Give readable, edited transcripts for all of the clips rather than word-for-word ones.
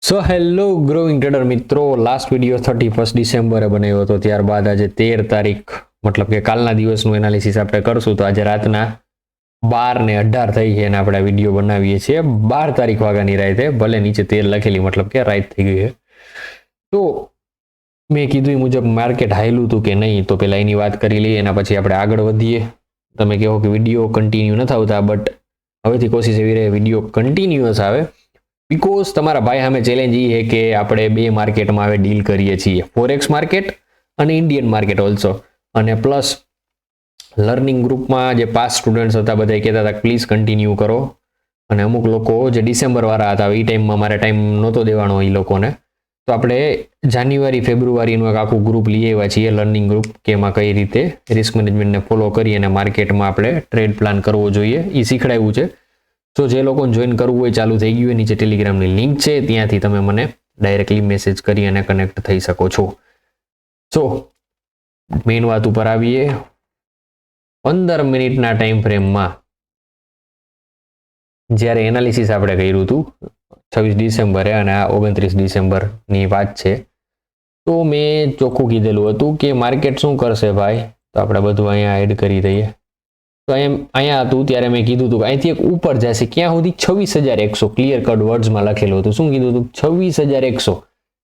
So hello growing trader મિત્રો, last video 31 ડિસેમ્બરે બનાવ્યો હતો. ત્યારબાદ આજે 13 તારીખ મતલબ કે કાલના દિવસનું એનાલિસિસ આપણે કરશું. તો આજે રાતના 12:18 થઈ છે અને આપણે વિડીયો બનાવીએ છીએ 12 તારીખ વાગ્યાની રાતે. ભલે નીચે 13 લખેલી મતલબ કે રાત થઈ ગઈ છે. તો મેં કીધું એ મુજબ માર્કેટ હાઈલું હતું કે નહીં, તો પહેલા એની વાત કરી લઈએ એના પછી આપણે આગળ વધીએ. તમે કહો કે વિડીયો કન્ટિન્યુ નથી આવતા, બટ હવેથી કોશિશ એવી રહે વિડીયો કન્ટિન્યુઅસ આવે. બીકોઝ તમારા ભાઈ સામે ચેલેન્જ એ છે કે આપણે બે માર્કેટમાં હવે ડીલ કરીએ છીએ, ફોરેક્સ માર્કેટ અને ઇન્ડિયન માર્કેટ ઓલ્સો. અને પ્લસ લર્નિંગ ગ્રુપમાં જે પાસ સ્ટુડન્ટ્સ હતા બધા કહેતા હતા પ્લીઝ કન્ટિન્યુ કરો. અને અમુક લોકો જે ડિસેમ્બર વાળા હતા એ ટાઈમમાં મારે ટાઈમ નહોતો દેવાનો એ લોકોને, તો આપણે જાન્યુઆરી ફેબ્રુઆરીનું એક આખું ગ્રુપ લઈ આવ્યા છીએ, લર્નિંગ ગ્રુપ, કે એમાં કઈ રીતે રિસ્ક મેનેજમેન્ટને ફોલો કરી અને માર્કેટમાં આપણે ટ્રેડ પ્લાન કરવો જોઈએ એ શીખડાવ્યું છે. તો જે લોકોને જોઈન કરવું હોય ચાલુ થઈ ગયું હોય, નીચે ટેલિગ્રામની લિંક છે, ત્યાંથી તમે મને ડાયરેક્ટલી મેસેજ કરી અને કનેક્ટ થઈ શકો છો. સો મેઇન વાત ઉપર આવીએ. 15 મિનિટના ટાઈમ ફ્રેમમાં જ્યારે એનાલિસિસ આપણે કર્યું હતું 26 ડિસેમ્બરે અને આ 29 ડિસેમ્બરની વાત છે, તો મેં ચોખ્ખું કીધેલું હતું કે માર્કેટ શું કરશે ભાઈ. તો આપણે બધું અહીંયા એડ કરી દઈએ. તો અહીંયા હતું ત્યારે મેં કીધું હતું કે અહીંથી એક ઉપર જશે ક્યાં સુધી 26,100 ક્લિયર કટ વર્ડ્સમાં લખેલું હતું. શું કીધું હતું?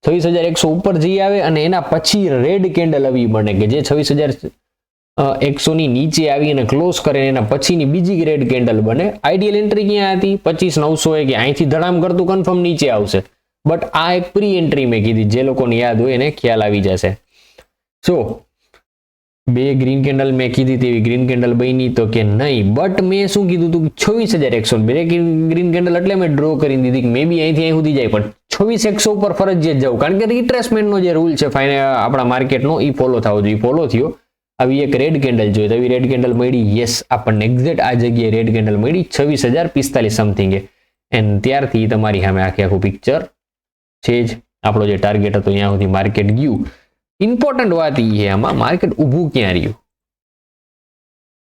26,100 ઉપર જઈ આવે અને એના પછી રેડ કેન્ડલ આવી બને કે જે 26,100 ની નીચે આવી અને ક્લોઝ કરે એના પછીની બીજી રેડ કેન્ડલ બને. આઈડિયલ એન્ટ્રી ક્યાં હતી? 25,900 કે અહીંથી ધડામ કરતું કન્ફર્મ નીચે આવશે. બટ આ એક પ્રી એન્ટ્રી મેં કીધી, જે લોકોને યાદ હોય એને ખ્યાલ આવી જશે. સો બે ગ્રીન કેન્ડલ મેં કીધી તેવી ગ્રીન કેન્ડલ બની તો કે નહીં, બટ મેં શું કીધું હતું 26,100 બે ગ્રીન કેન્ડલ એટલે મેં ડ્રો કરી દીધી કે મે બી અહીંથી અહીં સુધી જાય, પણ 26,100 ઉપર ફરજિયાત જવું, કારણ કે રિટ્રેસમેન્ટનો જે રૂલ છે આપણા માર્કેટનો એ ફોલો થવો જોઈએ. ફોલો થયો. આવી એક રેડ કેન્ડલ જોઈ તો આવી રેડ કેન્ડલ મળી. યસ, આપણને એક્ઝેક્ટ આ જગ્યાએ રેડ કેન્ડલ મળી 26,045 સમથિંગ. એન્ડ ત્યારથી તમારી સામે આખું પિક્ચર છે જ. આપણો જે ટાર્ગેટ હતો ત્યાં સુધી માર્કેટ ગયું. ઇમ્પોર્ટન્ટ વાત એ છે આમાં, માર્કેટ ઊભું ક્યાં રહ્યું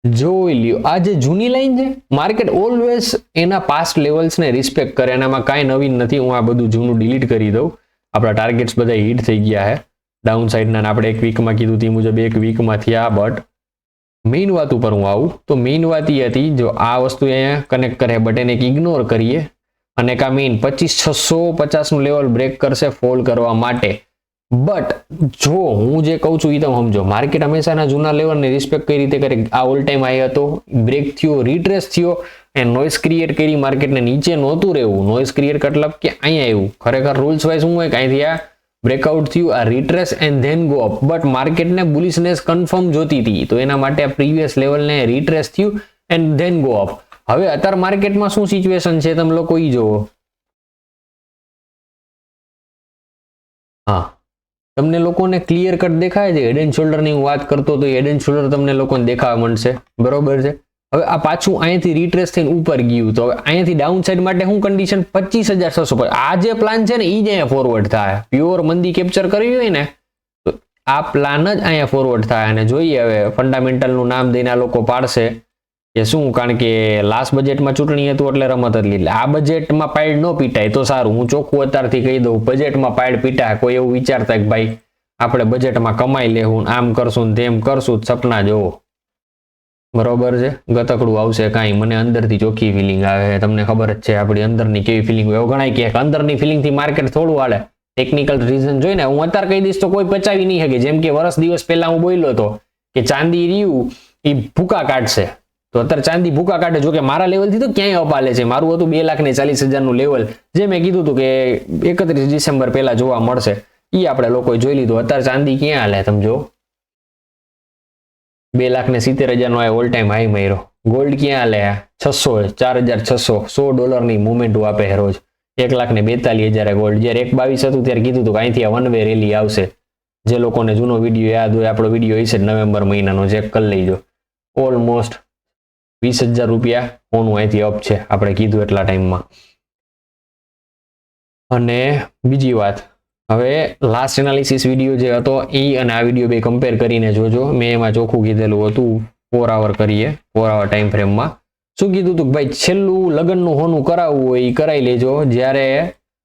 જોઈ લ્યો. આ જે જૂની લાઈન છે, માર્કેટ ઓલવેઝ એના પાસ્ટ લેવલ્સને રિસ્પેક્ટ કરે, એનામાં કાંઈ નવીન નથી. હું આ બધું જૂનું ડિલીટ કરી દઉં. આપણા ટાર્ગેટ્સ બધા હિટ થઈ ગયા છે ડાઉન સાઈડના. આપણે એક વીકમાં કીધું તે મુજબ એક વીકમાં થયા. બટ મેઇન વાત ઉપર હું આવું તો મેઇન વાત એ હતી, જો આ વસ્તુ અહીંયા કનેક્ટ કરે બટ એને ઇગ્નોર કરીએ અને કા મેઇન 25,650 નું લેવલ બ્રેક કરશે ફોલ કરવા માટે. બટ જો હું જે કહું છું એ તમે સમજો, માર્કેટ હંમેશાના જૂના લેવલને રિસ્પેક્ટ કઈ રીતે કરે. આ ઓલ ટાઈમ હાઈ હતો, બ્રેક થયો, રીટ્રેસ થયો અને નોઇઝ ક્રિએટ કરી, માર્કેટને નીચે નહોતું રહેવું. નોઇઝ ક્રિએટ મતલબ કે અહીંયા આવ્યું. ખરેખર રૂલ્સ વાઇઝ શું હોય કે અહીંથી આ બ્રેકઆઉટ થયું, આ retrace and then go up. But માર્કેટને બુલિશનેસ કન્ફર્મ જોતી હતી, તો એના માટે આ પ્રીવિયસ લેવલને રીટ્રેસ થયું એન્ડ ધેન ગો અપ. હવે અત્યારે માર્કેટમાં શું સિચ્યુએશન છે તમે લોકો ઈ જોવો. હા, તમને લોકોને ક્લિયર કટ દેખાય છે. હેડ એન્ડ શોલ્ડરની હું વાત કરતો તો હેડ એન્ડ શોલ્ડર તમને લોકોને દેખાવા મળશે, બરોબર છે. હવે આ પાછું અહીંયાથી રીટ્રેસ થઈને ઉપર ગયું, તો હવે અહીંયાથી ડાઉન સાઈડ માટે શું કન્ડિશન? 25,600. આ જે પ્લાન છે ને એ જ અહીંયા ફોરવર્ડ થાય. પ્યોર મંદી કેપ્ચર કરવી હોય ને તો આ પ્લાન જ અહીંયા ફોરવર્ડ થાય. અને જોઈએ હવે ફંડામેન્ટલનું નામ દઈને આ લોકો પાડશે કે શું, કારણ કે લાસ્ટ બજેટમાં ચૂંટણી હતું એટલે રમત હતી. એટલે આ બજેટમાં પાયડ ન પીટાય તો સારું. હું ચોખ્ખું અત્યારથી કહી દઉં, બજેટમાં પાયડ પીટાય કોઈ એવું વિચારતા કે ભાઈ આપણે બજેટમાં કમાઈ લેવું, આમ કરશું તેમ કરશું, સપના જોવો, બરોબર છે. ગતકડું આવશે કાંઈ. મને અંદરથી ચોખ્ખી ફિલિંગ આવે. તમને ખબર જ છે આપણી અંદરની કેવી ફિલિંગ હોય. ઘણા કે અંદરની ફિલિંગથી માર્કેટ થોડું હાલે. ટેકનિકલ રીઝન જોઈને હું અત્યારે કહી દઈશ તો કોઈ પચાવી નહીં શકે. જેમ કે વર્ષ દિવસ પહેલા હું બોલ્યો હતો કે ચાંદી રહ્યું એ ભૂકા કાઢશે, તો અત્યારે ચાંદી ભૂકા કાઢે. જો કે મારા લેવલથી તો ક્યાંય અપાલે છે. મારું હતું 2,40,000 નું લેવલ, જે મેં કીધું હતું કે 31 ડિસેમ્બર પહેલા જોવા મળશે. એ આપણે લોકોએ જોઈ લીધું. અત્યારે ચાંદી ક્યાં હાલે તમે જો, 2,70,000 નો ઓલ ટાઈમ હાઈ માર્યો. ગોલ્ડ ક્યાં હાલે? 600, 4,600, $100 મૂવમેન્ટ આપે રોજ. 1,42,000 ગોલ્ડ. જ્યારે 1,22 હતું ત્યારે કીધું હતું કે અહીંથી વન વે રેલી આવશે. જે લોકોને જૂનો વિડીયો યાદ હોય, આપણો વિડીયો હશે નવેમ્બર મહિનાનો, ચેક કરી લેજો. ઓલમોસ્ટ 20,000 રૂપિયા ઓનું અહીંથી અપ છે, આપણે કીધું એટલા ટાઈમમાં. અને બીજી વાત, હવે લાસ્ટ એનાલિસિસ વિડીયો જે હતો એ અને આ વિડીયો બે કમ્પેર કરીને જોજો. મેં એમાં ચોખ્ખું કીધેલું હતું 4 આવર કરીએ, 4 આવર ટાઈમ ફ્રેમમાં. શું કીધું હતું કે ભાઈ છેલ્લું લગ્નનું હોનું કરાવવું હોય એ કરાવી લેજો. જ્યારે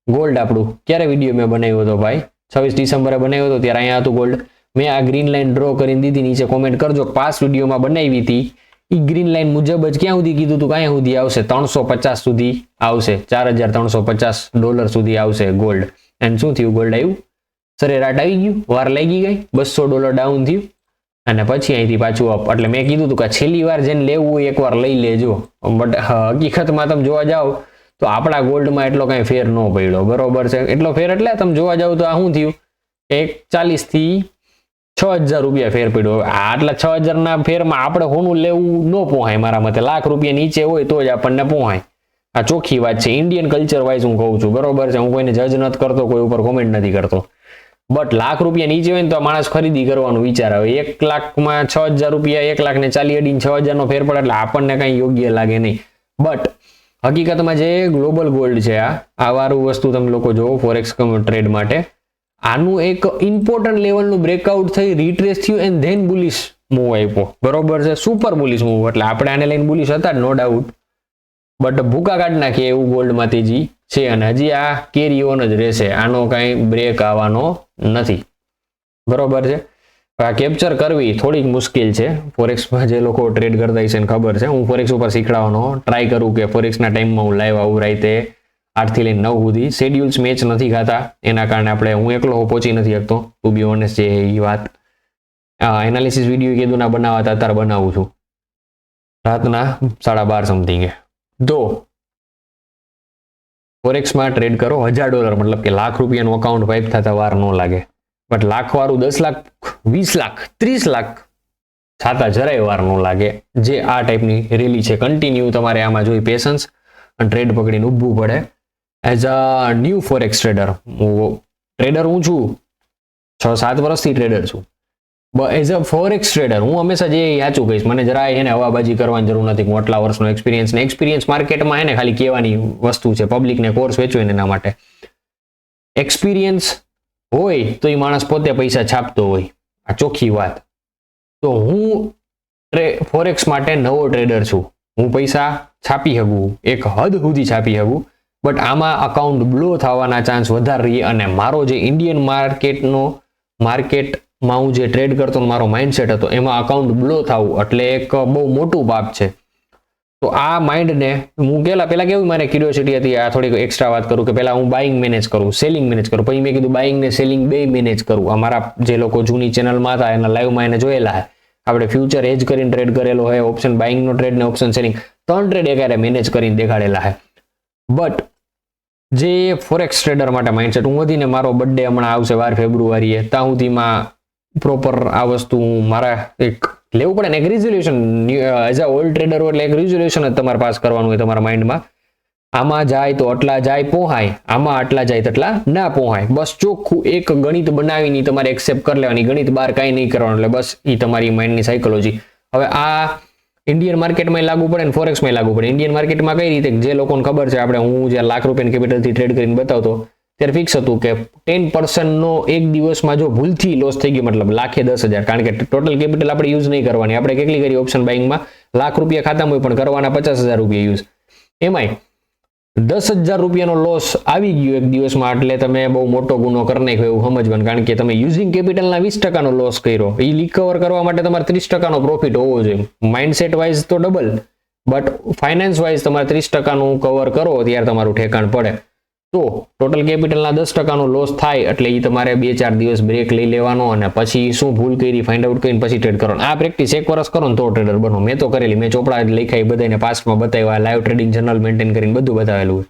ગોલ્ડ આપણું ક્યારે વિડીયો મેં બનાવ્યો હતો ભાઈ 26 ડિસેમ્બરે બનાવ્યો હતો ત્યારે અહીંયા હતું ગોલ્ડ. મેં આ ગ્રીન લાઈન ડ્રો કરીને દીધી. નીચે કોમેન્ટ કરજો પાસ વિડીયોમાં બનાવી હતી એ ગ્રીન લાઈન મુજબ જ ક્યાં સુધી કીધું હતું ક્યાં સુધી આવશે 350 સુધી આવશે, $4,350 સુધી આવશે ગોલ્ડ. અને શું થયું? ગોલ્ડ આવ્યું, સરેરાટ આવી ગયું, વાર લાગી ગઈ, $200 ડાઉન થયું અને પછી અહીંથી પાછું અપ. એટલે મેં કીધું હતું કે છેલ્લી વાર જેને લેવું હોય એકવાર લઈ લેજો. બટ હકીકતમાં તમે જોવા જાઓ તો આપણા ગોલ્ડમાં એટલો કઈ ફેર ન પડ્યો, બરોબર છે. એટલો ફેર એટલે તમે જોવા જાવ તો આ શું થયું, 140 થી 6,000 રૂપિયા ફેર પડ્યો. આટલા 6,000 ના ફેરમાં આપણે હોનું લેવું ન પોહાય. મારા મતે ₹1,00,000 નીચે હોય તો જ આપણને પોહાય. આ ચોખ્ખી વાત છે. ઇન્ડિયન કલ્ચર વાઇઝ હું કહું છું, બરોબર છે. હું કોઈને જજ નથી કરતો, કોઈ ઉપર કોમેન્ટ નથી કરતો. બટ ₹1,00,000 નીચે હોય ને તો માણસ ખરીદી કરવાનું વિચાર આવે. 1,00,000માં 6,000 રૂપિયા, 1,40,000 અડીને 6,000 નો ફેર પડે એટલે આપણને કઈ યોગ્ય લાગે નહીં. બટ હકીકતમાં જે ગ્લોબલ ગોલ્ડ છે આ વાળું વસ્તુ તમે લોકો જોવો ફોરેક્સ ટ્રેડ માટે, આનું એક ઇમ્પોર્ટન્ટ લેવલનું બ્રેકઆઉટ થઈ રીટ્રેસ થયું એન્ડ ધેન બુલિશ મૂવ આપ્યો, બરોબર છે. Super bullish move. એટલે આપણે આને લઈને બુલિશ હતા નો ડાઉટ, બટ ભૂકા કાઢ નાખીએ એવું ગોલ્ડમાં તેજી છે અને હજી આ કેરી ઓન જ રહેશે. આનો કઈ બ્રેક આવવાનો નથી, બરોબર છે. આ કેપ્ચર કરવી થોડીક મુશ્કેલ છે. ફોરેક્સમાં જે લોકો ટ્રેડ કરતા હશે ને ખબર છે. હું ફોરેક્સ ઉપર શીખડાવવાનો ટ્રાય કરું કે ફોરેક્સના ટાઈમમાં હું લાઈવ આવું રાઈતે 8 થી લઈને 9 સુધી. શેડ્યુલ્સ મેચ નથી ખાતા એના કારણે હું એકલો પહોંચી નથી શકતો. ટુ બી ઓનેસ્ટ છે એ વાત. એનાલિસિસ વિડીયો કીધું ના બનાવતા અત્યારે બનાવું છું રાતના 12:30 સમથિંગે. તો ફોરેક્સમાં ટ્રેડ કરો $1,000 મતલબ કે ₹1,00,000 અકાઉન્ટ વાઇપ થતા વાર ન લાગે. બટ લાખ વાળું 10 લાખ, 20 લાખ, 30 લાખ છાતા જરાય વાર ન લાગે. જે આ ટાઈપની રેલી છે કન્ટિન્યુ તમારે આમાં જોઈ પેશન્સ અને ટ્રેડ પકડીને ઊભું પડે. As a new forex trader, હું છું 6-7 વર્ષથી ટ્રેડર છું. એઝ અ ફોરેક્સ ટ્રેડર હું હંમેશા જે સાચું કહીશ, મને જરાય એને હવાબાજી કરવાની જરૂર નથી. હું આટલા વર્ષનો એક્સપિરિયન્સ માર્કેટમાં એને ખાલી કહેવાની વસ્તુ છે. પબ્લિકને કોર્સ વેચવો એના માટે એક્સપિરિયન્સ હોય તો એ માણસ પોતે પૈસા છાપતો હોય, આ ચોખ્ખી વાત. તો હું ફોરેક્સ માટે નવો ટ્રેડર છું. હું પૈસા છાપી શકું, એક હદ સુધી છાપી શકું, બટ આમાં અકાઉન્ટ બ્લો થવાના ચાન્સ વધારે રહી. અને મારો જે ઇન્ડિયન માર્કેટમાં હું જે ટ્રેડ કરતો મારો માઇન્ડસેટ હતો એમાં અકાઉન્ટ બ્લો થવું એટલે એક બહુ મોટું પાપ છે. તો આ માઇન્ડને હું પહેલા કેવું મારે ક્યુરિયોસિટી હતી, આ થોડીક એક્સ્ટ્રા વાત કરું કે પહેલા હું બાઇંગ મેનેજ કરું, સેલિંગ મેનેજ કરું. પછી મેં કીધું બાઇંગ ને સેલિંગ બે મેનેજ કરું. અમારા જે લોકો જૂની ચેનલમાં હતા એના લાઈવમાં એને જોયેલા છે. આપણે ફ્યુચર એજ કરીને ટ્રેડ કરેલો હોય, ઓપ્શન બાઇંગનો ટ્રેડ ને ઓપ્શન સેલિંગ 3 ટ્રેડ એકારે મેનેજ કરીને દેખાડેલા છે. બટ જે ફોરેક્સ ટ્રેડર માટે માઇન્ડસેટ, હું વધીને મારો બર્થડે હમણાં આવશે 12 ફેબ્રુઆરીએ, ત્યાં સુધીમાં પ્રોપર આ વસ્તુ મારા એક લેવું પડે ને એક resolution. As a old trader એટલે એક રિઝોલ્યુશન જ તમારે પાસ કરવાનું હોય તમારા માઇન્ડમાં. આમાં જાય તો આટલા જાય પોહાય, આમાં આટલા જાય તો આટલા ના પોહાય. બસ ચોખ્ખું એક ગણિત બનાવીને તમારે એક્સેપ્ટ કરી લેવાની. ગણિત બહાર કાંઈ નહીં કરવાનું. એટલે બસ એ તમારી માઇન્ડની સાયકોલોજી. હવે આ ઇન્ડિયન માર્કેટમાં લાગુ પડે ને ફોરેક્સમાં લાગુ પડે. ઇન્ડિયન માર્કેટમાં કઈ રીતે, જે લોકોને ખબર છે, આપણે હું જે ₹1,00,000 કેપિટલથી ટ્રેડ કરીને બતાવતો ત્યારે ફિક્સ હતું કે 10% નો એક દિવસમાં જો ભૂલથી લોસ થઈ ગયો, મતલબ $1,10,000, કારણ કે ટોટલ કેપિટલ આપણે યુઝ નહીં કરવાની. આપણે કેટલી કરી ઓપ્શન બાઇંગમાં ₹1,00,000 ખાતામાં હોય પણ કરવાના ₹50,000 યુઝ. એમાંય ₹10,000 લોસ આવી ગયો એક દિવસમાં એટલે તમે બહુ મોટો ગુનો કરી નાખ્યો એવું સમજવાનું. કારણ કે તમે યુઝિંગ કેપિટલના 20% લોસ કર્યો. એ રિકવર કરવા માટે તમારે 30% પ્રોફિટ હોવો જોઈએ. માઇન્ડસેટ વાઇઝ તો ડબલ, બટ ફાઇનાન્સ વાઇઝ તમારે 30% કવર કરો ત્યારે તમારું ઠેકાણ પડે. તો ટોટલ કેપિટલના 10% લોસ થાય એટલે એ તમારે 2-4 દિવસ બ્રેક લઈ લેવાનો અને પછી શું ભૂલ કરી ફાઇન્ડ આઉટ કરીને પછી ટ્રેડ કરવાનો. આ પ્રેક્ટિસ 1 વર્ષ કરો ને તો ટ્રેડર બનો. મેં તો કરેલી, મેં ચોપડા લખાઈ બધાને પાસ્ટમાં બતાવ્યા, લાઈવ ટ્રેડિંગ જર્નલ મેન્ટેન કરીને બધું બતાવેલું.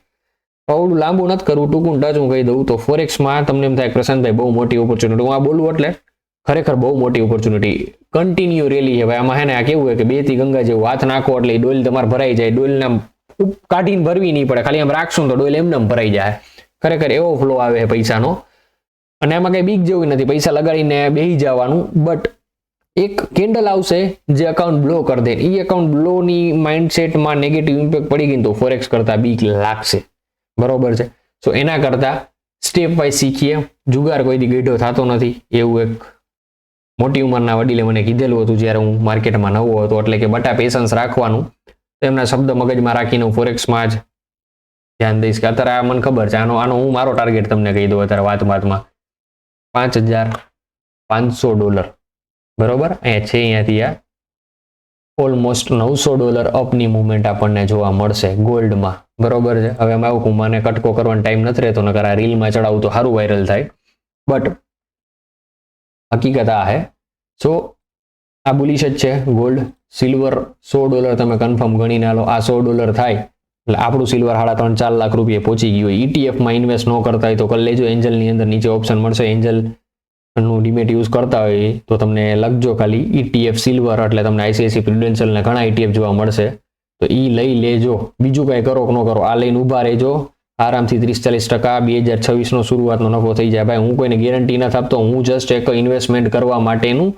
આવડું લાંબુ નથી કરવું, ટૂંકું ટચ હું કહી દઉં તો ફોરેક્સમાં તમને એમ થાય પ્રશાંતભાઈ બહુ મોટી ઓપોર્ચ્યુનિટી. હું આ બોલું એટલે ખરેખર બહુ મોટી ઓપોર્ચ્યુનિટી. કન્ટિન્યુ રેલી છે ભાઈ. આમાં હે ને આ કેવું હોય કે 2 થી ગંગા જેવું હાથ નાખો એટલે ડોલ તમારે ભરાઈ જાય. ડોલને કાઢીને ભરવી નહીં પડે, ખાલી આમ રાખશું તો ડોલ એમને ભરાઈ જાય. ખરેખર એવો ફ્લો આવે પૈસાનો. અને એમાં કઈ બીક જેવું નથી, પૈસા લગાડીને બેસી જવાનું. બટ એક કેન્ડલ આવશે જે અકાઉન્ટ બ્લો કરી દે. એ અકાઉન્ટ બ્લોની માઇન્ડસેટમાં નેગેટિવ ઇમ્પેક્ટ પડી ગઈ તો ફોરેક્સ કરતા બીક લાગશે, બરોબર છે. સો એના કરતા સ્ટેપ વાઇઝ શીખીએ. જુગાર કોઈ દી ગઈઢો થતો નથી એવું એક મોટી ઉંમરના વડીલે મને કીધેલું હતું જ્યારે હું માર્કેટમાં નવો હતો. એટલે કે બટા પેશન્સ રાખવાનું. તેમના શબ્દ મગજમાં રાખીને હું ફોરેક્સમાં જ ધ્યાન દઈશ કે અત્યારે આ મને ખબર છે, આનો હું મારો ટાર્ગેટ તમને કહી દઉં અત્યારે વાતમાં $5,500, બરોબર. અહીંયા છે, અહીંયાથી આ ઓલમોસ્ટ $900 અપની મુવમેન્ટ આપણને જોવા મળશે ગોલ્ડમાં, બરોબર છે. હવે એમાં આવું મને કટકો કરવાનો ટાઈમ નથી રહેતો, નકર આ રીલમાં ચડાવું તો સારું વાયરલ થાય, બટ હકીકત આ હે. સો આ બુલિશ જ છે ગોલ્ડ. સિલ્વર $100 તમે કન્ફર્મ ગણીને આલો, આ $100 થાય એટલે આપણું સિલ્વર 3.5-4 લાખ રૂપિયા પહોંચી ગયું. ETF માં ઇન્વેસ્ટ ન કરતા હોય તો કરી લેજો. એન્જલની અંદર નીચે ઓપ્શન મળશે, એન્જલ નું ડીમેટ યુઝ કરતા હોય તો તમને લખજો ખાલી ETF સિલ્વર, એટલે તમને ICICI પ્રુડેન્શિયલ ને ઘણા ETF જોવા મળશે, તો ઈ લઈ લેજો. બીજું કઈ કરો કે ન કરો, આ લઈને ઊભા રહેજો આરામથી. 30-40% 2026 નો શરૂઆતનો નફો થઈ જાય. ભાઈ હું કોઈને ગેરંટી નથી આપતો, હું જસ્ટ એક ઇન્વેસ્ટમેન્ટ કરવા માટેનું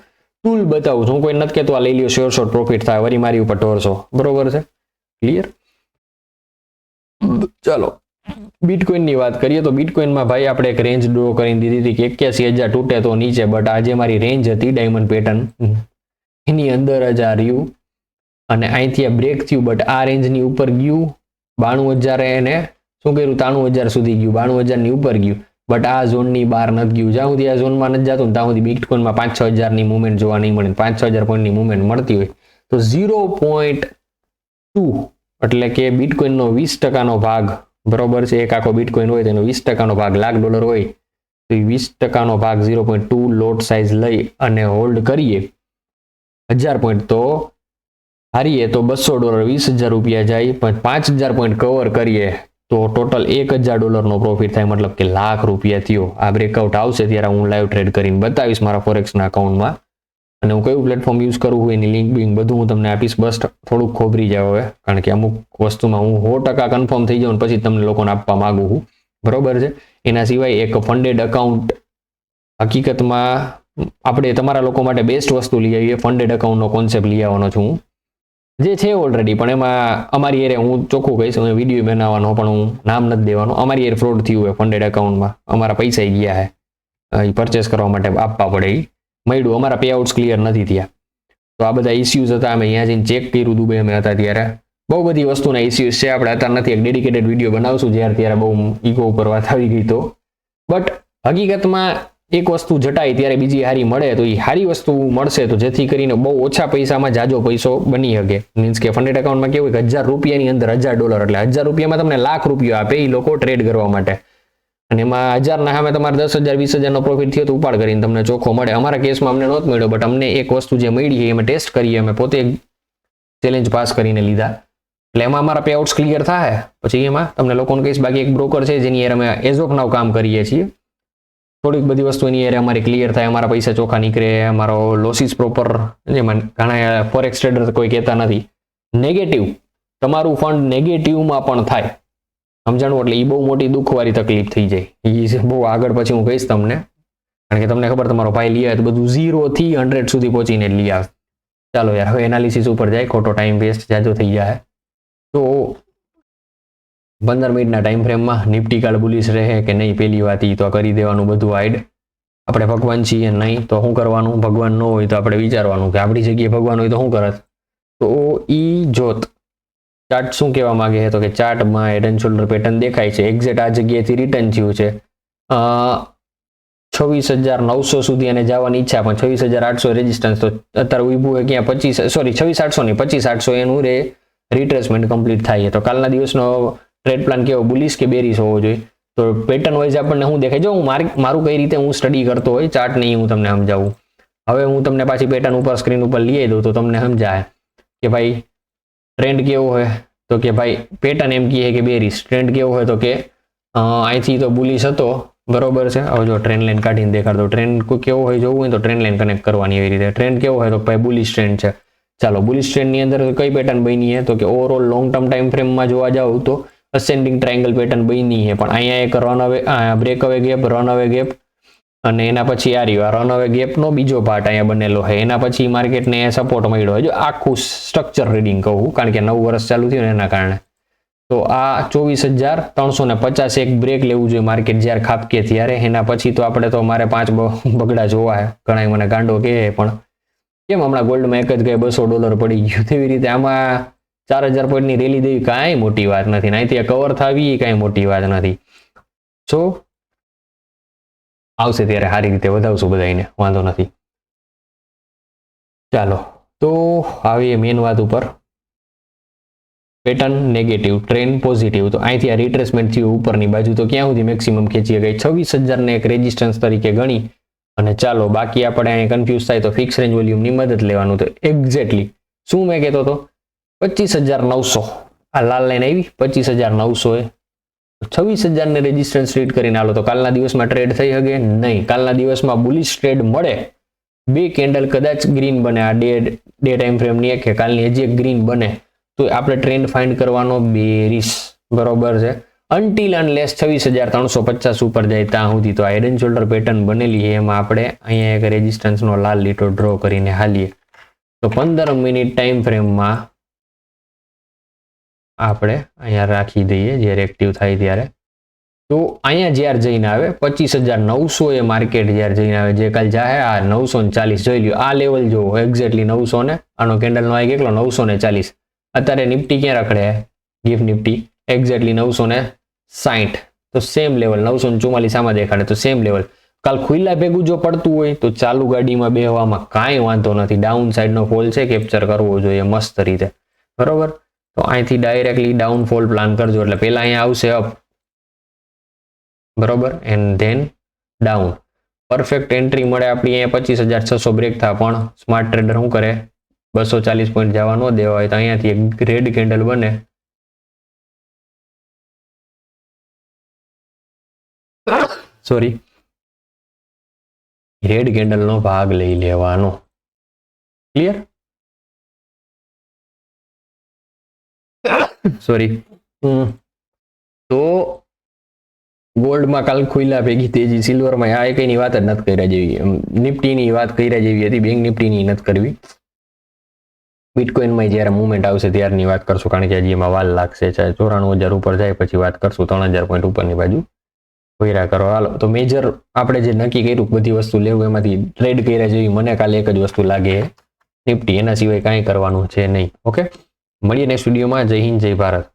ટૂલ બતાવું છું. હું કોઈ નથી કહેતો આ લઈ લ્યો શ્યોર શોર્ટ પ્રોફિટ થાય, વરી મારી ઉપર ઢોરશો, બરોબર છે, ક્લિયર. ચાલો બિટકોઇન ની વાત કરીએ તો બિટકોઇનમાં ભાઈ આપણે એક રેન્જ ડ્રો કરીને દીધી હતી કે 81,000 તૂટે તો નીચે, બટ આજે મારી રેન્જ હતી ડાયમંડ પેટર્ન એની અંદર જ આ રહ્યું અને અહીંથી આ બ્રેક થયું, બટ આ રેન્જની ઉપર ગયું 92,000 એને શું કર્યું 93,000 સુધી ગયું, 92,000 ની ઉપર ગયું, બટ આ ઝોનની બહાર નથી ગયું. જ્યાં સુધી આ ઝોનમાં નથી જતું ત્યાં સુધી બિટકોઇનમાં 5-6 હજારની મુવમેન્ટ જોવા નહીં મળે. 5-6 હજાર પોઈન્ટની મુવમેન્ટ મળતી હોય તો 0.2 એટલે કે બિટકોઇનનો 20%નો ભાગ, બરોબર છે, એક આખો બિટકોઇન હોય તેનો 20%નો ભાગ $1,00,000 હોય તો 20%નો ભાગ 0.2 લોટ સાઇઝ લઈ અને હોલ્ડ કરીએ 1000 પોઈન્ટ, તો હારીએ તો $200 $20,000 રૂપિયા જાય, પણ 5,000 પોઈન્ટ કવર કરીએ તો ટોટલ $1,000 પ્રોફિટ થાય, મતલબ કે લાખ રૂપિયા થયો. આ બ્રેકઆઉટ આવશે ત્યારે હું લાઈવ ટ્રેડ કરીને બતાવીશ મારા ફોરેક્સના અકાઉન્ટમાં, અને હું કયું પ્લેટફોર્મ યુઝ કરું છું એની લિંક બિંક બધું હું તમને આપીશ. બસ થોડુંક ખોબરી જાવ હવે, કારણ કે અમુક વસ્તુમાં હું 100% કન્ફર્મ થઈ જાઉં પછી તમને લોકોને આપવા માંગુ છું, બરોબર છે. એના સિવાય એક ફંડેડ અકાઉન્ટ, હકીકતમાં આપણે તમારા લોકો માટે બેસ્ટ વસ્તુ લઈ આવીએ, ફંડેડ અકાઉન્ટનો કોન્સેપ્ટ લઈ આવવાનો છું હું, જે છે ઓલરેડી, પણ એમાં અમારી એરે હું ચોખ્ખું કહીશ, હું વિડીયો બનાવવાનો પણ હું નામ નથી દેવાનું. અમારી એર ફ્રોડ થયું હોય ફંડેડ અકાઉન્ટમાં, અમારા પૈસા ગયા હે, એ પરચેસ કરવા માટે આપવા પડે, એ મળ્યું, અમારા પે આઉટ્સ ક્લિયર નથી થયા. તો આ બધા ઇસ્યુઝ હતા, અમે અહીંયા જઈને ચેક કર્યું દુબઈ અમે હતા ત્યારે. બહુ બધી વસ્તુના ઇસ્યુઝ છે, આપણે અત્યારે નથી, એક ડેડિકેટેડ વિડીયો બનાવશું જ્યારે ત્યારે બહુ ઈગો ઉપર વાત આવી ગઈ તો. બટ હકીકતમાં એક વસ્તુ જટાય ત્યારે બીજી હારી મળે, તો એ હારી વસ્તુ મળશે તો જેથી કરીને બહુ ઓછા પૈસામાં જાજો પૈસો બની શકે. મીન્સ કે ફંડેડ અકાઉન્ટમાં કેવું કે $1,000 અંદર $1,000 એટલે $1,000 તમને લાખ રૂપિયા આપે એ લોકો ટ્રેડ કરવા માટે, અને એમાં 1000 ના સામે તમારે 10,000 20,000 નો પ્રોફિટ થયો તો ઉપાડ કરીને તમને ચોખ્ખો મળે. અમારા કેસમાં અમને નહોતો મળ્યો, બટ અમને એક વસ્તુ જે મળી છે અમે ટેસ્ટ કરીએ, અમે પોતે ચેલેન્જ પાસ કરીને લીધા, એટલે એમાં અમારા પે આઉટ્સ ક્લિયર થાય. પછી એમાં તમને લોકોને કહીશ, બાકી એક બ્રોકર છે જેની યાર અમે એઝ ઓફ નાવ કામ કરીએ છીએ, થોડીક બધી વસ્તુ એની યાર અમારી ક્લિયર થાય, અમારા પૈસા ચોખ્ખા નીકળે, અમારો લોસીસ પ્રોપર, જેમાં ઘણા ફોરેક્સ ટ્રેડર કોઈ કહેતા નથી નેગેટિવ, તમારું ફંડ નેગેટિવમાં પણ થાય, સમજાણું, એટલે એ બહુ મોટી દુઃખવાળી તકલીફ થઈ જાય. એ બહુ આગળ પછી હું કહીશ તમને, કારણ કે તમને ખબર તમારો ભાઈ લઈ આવે તો બધું 0 થી 100 સુધી પહોંચીને લઈ આવે. ચાલો યાર હવે એનાલિસિસ ઉપર જાય, ખોટો ટાઈમ વેસ્ટ જાજો થઈ જાય. તો 15 મિનિટના ટાઈમ ફ્રેમમાં નિફ્ટી કાલ બુલિશ રહે કે નહીં, પહેલી વાત ઈ તો કરી દેવાનું બધું હાઈડ. આપણે ભગવાન છીએ નહીં તો શું કરવાનું, ભગવાન ન હોય તો આપણે વિચારવાનું કે આપણી જગ્યાએ ભગવાન હોય તો શું કરત. તો ઈ જોત ચાર્ટ શું કહેવા માંગે છે, તો કે ચાર્ટમાં હેડ એન્ડ શોલ્ડર પેટર્ન દેખાય છે, એક્ઝેક્ટ આ જગ્યાએથી રિટર્ન થયું છે 26,900 સુધી એને જવાની ઈચ્છા, પણ 26,800 રેઝિસ્ટન્સ, તો અત્યારે ઊભું હોય ક્યાં 26,800 નહીં 25,800 એનું રિટ્રેસમેન્ટ કમ્પ્લીટ થાય. તો કાલના દિવસનો ટ્રેડ પ્લાન કેવો, બુલિશ કે બેરિશ હોવો જોઈએ. તો પેટર્ન વાઇઝ આપણને શું દેખાય, જો હું મારું કઈ રીતે હું સ્ટડી કરતો હોય ચાર્ટ નહીં હું તમને સમજાવું. હવે હું તમને પાછી પેટર્ન ઉપર સ્ક્રીન ઉપર લઈ દઉં તો તમને સમજાય કે ભાઈ ટ્રેન્ડ કેવો હોય, તો કે ભાઈ પેટર્ન એમ કહે કે બેરિશ, ટ્રેન્ડ કેવો હોય તો કે અહીંથી તો બુલિશ હતો, બરોબર છે. હવે જો ટ્રેન્ડ લાઈન કાઢીને દેખાડતો, ટ્રેન્ડ કેવો હોય જોવું હોય તો ટ્રેન્ડ લાઈન કનેક્ટ કરવાની એવી રીતે. ટ્રેન્ડ કેવો હોય તો ભાઈ બુલિશ ટ્રેન્ડ છે. ચાલો બુલિશ ટ્રેન્ડની અંદર કઈ પેટર્ન બની છે, તો કે ઓવરઓલ લોંગ ટર્મ ટાઈમ ફ્રેમમાં જોવા જાવ તો અસેન્ડિંગ ટ્રાયંગલ પેટર્ન બની છે, પણ અહીંયા એક રન અવે બ્રેક અવે ગેપ, રન અવે ગેપ, અને એના પછી આ રહ્યો રન અવે ગેપનો બીજો પાર્ટ અહીંયા બનેલો છે. એના પછી માર્કેટને સપોર્ટ મળ્યો. જો આખું સ્ટ્રક્ચર રીડિંગ કહું, કારણ કે નવું વર્ષ ચાલુ થયું ને એના કારણે. તો આ 24,350 એક બ્રેક લેવું જોઈએ માર્કેટ જ્યારે ખાપકે ત્યારે. એના પછી તો આપણે તો મારે 5 બગડા જોવા છે. ઘણા મને ગાંડો કહે, પણ કેમ હમણાં ગોલ્ડમાં એક જ ગયે $200 પડી ગયું, તેવી રીતે આમાં 4000 પોઈન્ટની રેલી દેવી કાંઈ મોટી વાત નથી, અહીંથી કવર થવી કાંઈ મોટી વાત નથી. સો આવશે ત્યારે સારી રીતે વધાવશું બધાને, વાંધો નથી. ચાલો તો આવીએ મેઇન વાત ઉપર. Pattern negative, trend positive. તો અહીંથી આ રિટ્રેસમેન્ટ થયું ઉપરની બાજુ, તો ક્યાં સુધી મેક્સિમમ ખેંચી ગઈ? 26,000 ને એક રેઝિસ્ટન્સ તરીકે ગણી અને ચાલો બાકી આપણે અહીંયા કન્ફ્યુઝ થાય તો ફિક્સ રેન્જ વોલ્યુમની મદદ લેવાનું. તો એક્ઝેક્ટલી શું મેં કહેતો હતો? 25,900 આ લાલ લાઈન આવી 25,900 એ 26,000 ને રેઝિસ્ટન્સ રીડ કરીને આલો તો કાલના દિવસમાં ટ્રેડ થઈ શકે નહીં. કાલના દિવસમાં બુલિશ ટ્રેડ મળે, બે કેન્ડલ કદાચ ગ્રીન બને આ ડે ટાઈમ ફ્રેમની એક કે કાલની હજી એક ગ્રીન બને તો આપણે ટ્રેન્ડ ફાઇન્ડ કરવાનો બેરીશ, બરોબર છે. અનટિલ અનલેસ 26,350 ઉપર જાય ત્યાં સુધી તો આ હેડ એન્ડ શોલ્ડર પેટર્ન બનેલી છે, એમાં આપણે અહીંયા એક રેઝિસ્ટન્સનો લાલ લીટો ડ્રો કરીને હાલીએ તો 15 મિનિટ ટાઈમ ફ્રેમમાં આપણે અહીંયા રાખી દઈએ જ્યારે એક્ટિવ થાય ત્યારે. તો અહીંયા જ્યારે જઈને આવે 25,900 એ માર્કેટ જ્યારે જઈને આવે, જે કાલ જાહે આ 940 જોઈ લ્યો, આ લેવલ જો એક્ઝેક્ટલી 900 ને આનો કેન્ડલનો આવી કેટલો 940. અત્યારે નિફ્ટી ક્યાં રખડે? Gift Nifty exactly 960. તો સેમ લેવલ 944 આમાં દેખાડે તો સેમ લેવલ. કાલ ખુલ્લા ભેગું જો પડતું હોય તો ચાલુ ગાડીમાં બેહવામાં કાંઈ વાંધો નથી. ડાઉન સાઈડનો ફોલ છે કેપ્ચર કરવો જોઈએ મસ્ત રીતે, બરોબર. તો અહીંથી ડાયરેક્ટલી ડાઉનફોલ પ્લાન કરજો. એટલે પહેલા અહીંયા આવશે અપ, બરોબર, and then down. Perfect entry મળે આપણી અહીંયા 25,600 બ્રેક થાય, પણ સ્માર્ટ ટ્રેડર શું કરે? 240 પોઈન્ટ જવા ન દેવા હોય તો અહીંયાથી એક રેડ કેન્ડલ બને, સોરી, રેડ કેન્ડલનો ભાગ લઈ લેવાનો. ક્લિયર? સોરી. તો ગોલ્ડમાં કાલ ખુલ્લા ભેગી તેજી, સિલ્વરમાં આ એકની વાત જ નથી કર્યા જેવી, નિફ્ટીની વાત કર્યા જેવી હતી, બેંક નિફ્ટીની નથી કરવી. બિટકોઇનમાં જ્યારે મુવમેન્ટ આવશે ત્યારની વાત કરશું, કારણ કે હજી એમાં વાર લાગશે. 94,000 ઉપર જાય પછી વાત કરશું. 3,000 પોઈન્ટ ઉપરની બાજુ ભર્યા કરો. હાલો તો મેજર આપણે જે નક્કી કર્યું બધી વસ્તુ લેવું એમાંથી ટ્રેડ કર્યા જેવી મને કાલે એક જ વસ્તુ લાગે, નિફ્ટી. એના સિવાય કાંઈ કરવાનું છે નહીં. ઓકે, મળીએ નેક્સ્ટ વિડીયોમાં. જય હિન્દ, જય ભારત.